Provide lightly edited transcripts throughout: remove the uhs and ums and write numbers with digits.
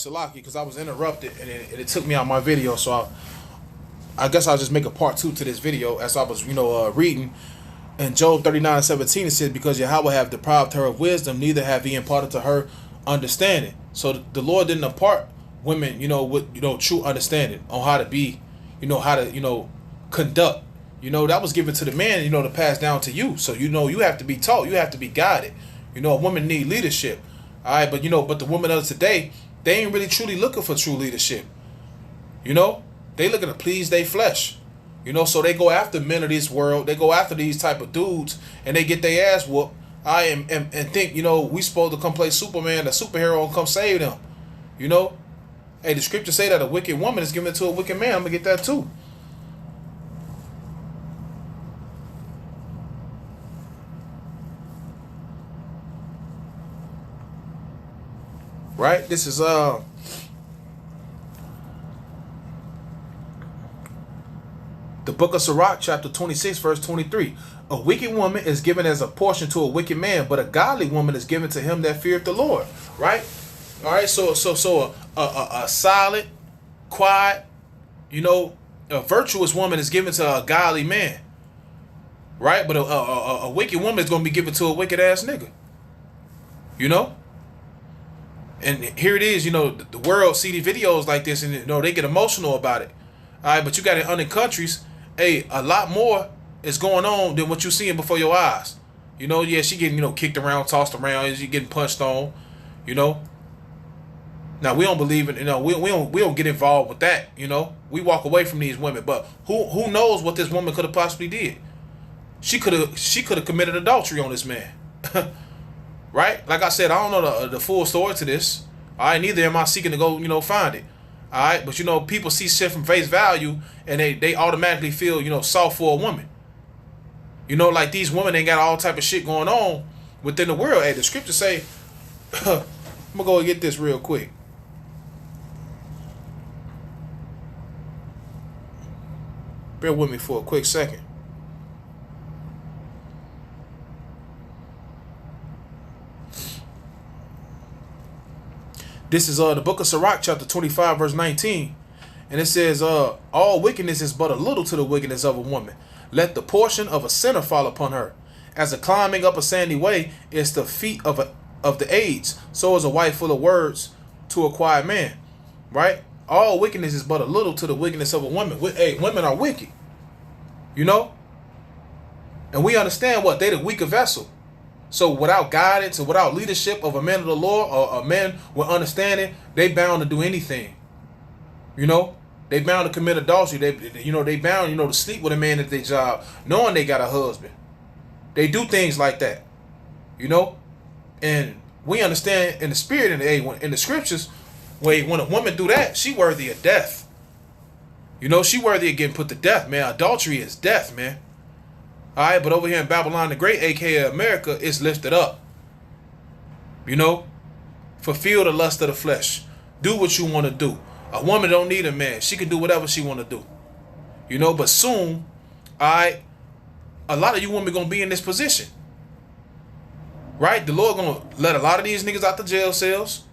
Salaki, because I was interrupted and it took me out my video, so I guess I'll just make a part two to this video as I was, reading. In Job 39:17, it says, because Yahweh have deprived her of wisdom, neither have he imparted to her understanding. So the Lord didn't impart women, with, true understanding on how to be, how to, conduct. That was given to the man, to pass down to you. So, you have to be taught, you have to be guided. Women need leadership. All right, but the women of today, they ain't really truly looking for true leadership. They looking to please their flesh. So they go after men of this world. They go after these type of dudes, and they get their ass whooped. And think, we supposed to come play Superman, a superhero, and come save them. Hey, the scripture say that a wicked woman is given to a wicked man. I'm gonna get that too. Right? This is the book of Sirach, chapter 26, verse 23. A wicked woman is given as a portion to a wicked man, but a godly woman is given to him that feareth the Lord. Right? All right. So a solid, quiet, a virtuous woman is given to a godly man. Right? But a wicked woman is going to be given to a wicked ass nigga. And here it is, the world see these videos like this, and they get emotional about it. All right, but you got in other countries, hey, a lot more is going on than what you're seeing before your eyes. Yeah, she getting, kicked around, tossed around, she getting punched on, Now we don't believe in, we don't get involved with that, We walk away from these women, but who knows what this woman could have possibly did? She could have committed adultery on this man. Right? Like I said, I don't know the full story to this. All right, neither am I seeking to go, find it. All right, but people see shit from face value, and they automatically feel, soft for a woman. Like these women ain't got all type of shit going on within the world. Hey, the scriptures say, I'm gonna go and get this real quick. Bear with me for a quick second. This is the book of Sirach, chapter 25, verse 19. And it says, all wickedness is but a little to the wickedness of a woman. Let the portion of a sinner fall upon her. As a climbing up a sandy way is the feet of the aged, so is a wife full of words to a quiet man. Right? All wickedness is but a little to the wickedness of a woman. Hey, women are wicked. And we understand what? They the weaker vessel. So without guidance or without leadership of a man of the Lord or a man with understanding, they bound to do anything. They bound to commit adultery. They bound, to sleep with a man at their job, knowing they got a husband. They do things like that. And we understand in the spirit in the scriptures, when a woman do that, she worthy of death. She worthy of getting put to death, man. Adultery is death, man. All right, but over here in Babylon the Great, aka America, it's lifted up. Fulfill the lust of the flesh. Do what you want to do. A woman don't need a man. She can do whatever she want to do. But soon, all right, a lot of you women gonna be in this position. Right? The Lord gonna let a lot of these niggas out the jail cells.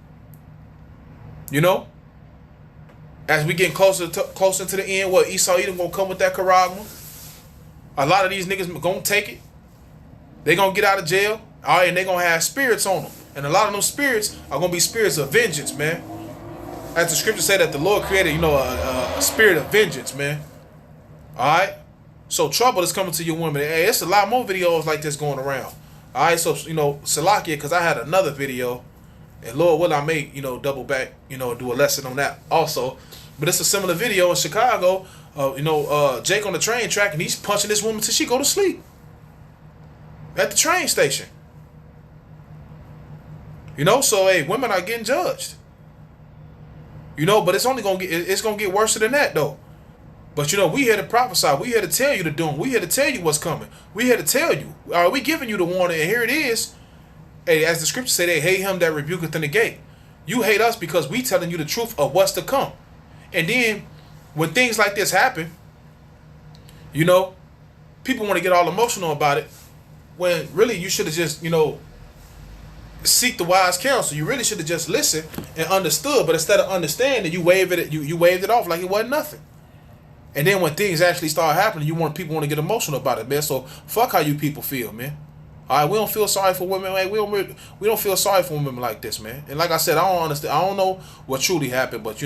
As we getting closer to the end, what Esau Edom gonna come with that charagma. A lot of these niggas gonna take it. They gonna get out of jail. All right, and they gonna have spirits on them. And a lot of those spirits are gonna be spirits of vengeance, man. As the scripture said that the Lord created, a spirit of vengeance, man. All right. So trouble is coming to your women. Hey, it's a lot more videos like this going around. All right. So Salakia, because I had another video, and Lord will I may double back, do a lesson on that also. But it's a similar video in Chicago. Jake on the train track, and he's punching this woman till she go to sleep at the train station. So hey, women are getting judged. But it's only gonna get worse than that though. But we here to prophesy. We here to tell you the doom. We here to tell you what's coming. We here to tell you. All right, we giving you the warning, and here it is. Hey, as the scripture say, they hate him that rebuketh in the gate. You hate us because we telling you the truth of what's to come. And then when things like this happen, people want to get all emotional about it, when really you should have just, seek the wise counsel. You really should have just listened and understood. But instead of understanding, you waved it off like it wasn't nothing. And then when things actually start happening, people want to get emotional about it, man. So fuck how you people feel, man. All right, we don't feel sorry for women, man. We don't feel sorry for women like this, man. And like I said, I don't understand. I don't know what truly happened, but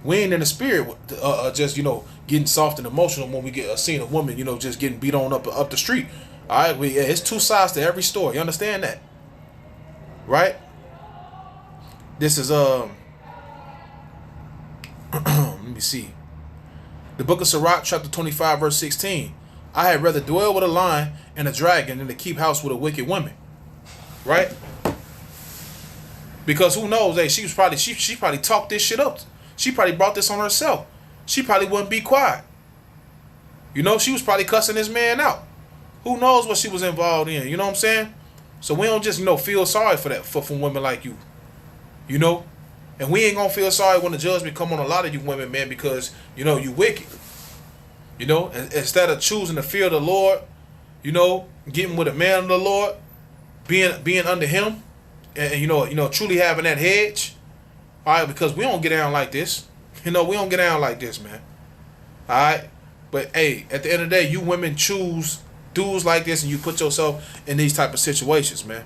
we ain't in the spirit just getting soft and emotional when we get seeing a woman, just getting beat on up the street. All right, it's two sides to every story. You understand that, right? This is let me see. The book of Sirach, chapter 25, verse 16. I had rather dwell with a lion and a dragon than to keep house with a wicked woman. Right? Because who knows? Hey, she probably talked this shit up. She probably brought this on herself. She probably wouldn't be quiet. She was probably cussing this man out. Who knows what she was involved in? You know what I'm saying? So we don't just, feel sorry for that for women like you. And we ain't gonna feel sorry when the judgment come on a lot of you women, man, because you wicked. Instead of choosing to fear the Lord, getting with a man of the Lord, being under him, and truly having that hedge. All right, because we don't get down like this. We don't get down like this, man. All right, but hey, at the end of the day, you women choose dudes like this, and you put yourself in these type of situations, man.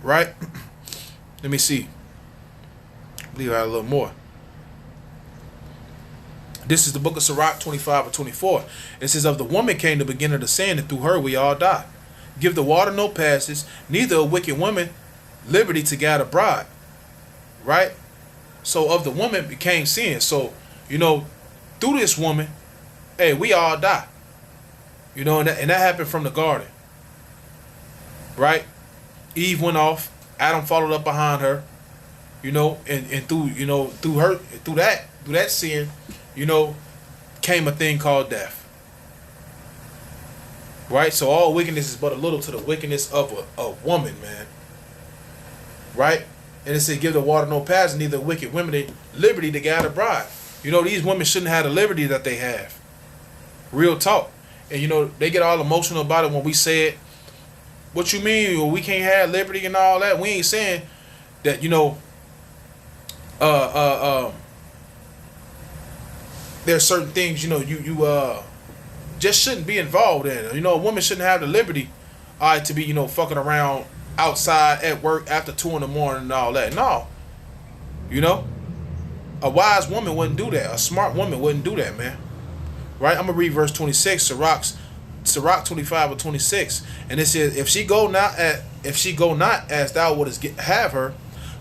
Right? Let me see. I believe I had a little more. This is the book of Sirach 25 or 24. It says, of the woman came the beginning of the sin, and through her we all die. Give the water no passage, neither a wicked woman liberty to guide a bride. Right? So of the woman became sin. So, through this woman, hey, we all die. And that happened from the garden. Right? Eve went off. Adam followed up behind her. And through that sin, came a thing called death. Right? So all wickedness is but a little to the wickedness of a woman, man. Right? And it said, give the water no passage, neither wicked women liberty to guide a bride. These women shouldn't have the liberty that they have. Real talk. And they get all emotional about it when we say it. What you mean? We can't have liberty and all that. We ain't saying that, there's certain things, you just shouldn't be involved in. A woman shouldn't have the liberty, to be, fucking around outside at work after 2 in the morning and all that. No. A wise woman wouldn't do that. A smart woman wouldn't do that, man. Right? I'm going to read verse 26, Sirach 25 or 26. And it says, if she go not as thou wouldest have her,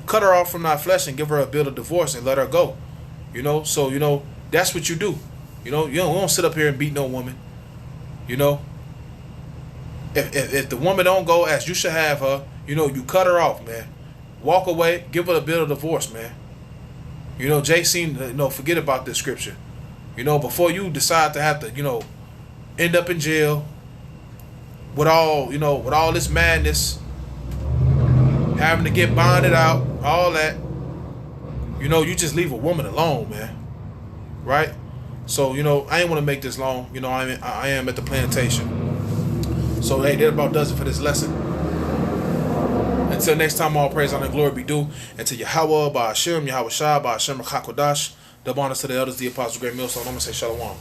cut her off from thy flesh and give her a bill of divorce and let her go. So, that's what you do. We don't sit up here and beat no woman. If the woman don't go as you should have her, you cut her off, man. Walk away, give her a bill of divorce, man. Jay seemed to, forget about this scripture. Before you decide to have to, end up in jail with all this madness, having to get bonded out, all that, you just leave a woman alone, man. Right? So, I ain't want to make this long. I am at the plantation. So, hey, that about does it for this lesson. Until next time, all praise, honor, and glory be due. And to Yahweh, by Hashem, Yahweh Shai, by Hashem, Rakakodash. Double honors to the elders, the apostles, great millstone. I'm going to say shalom.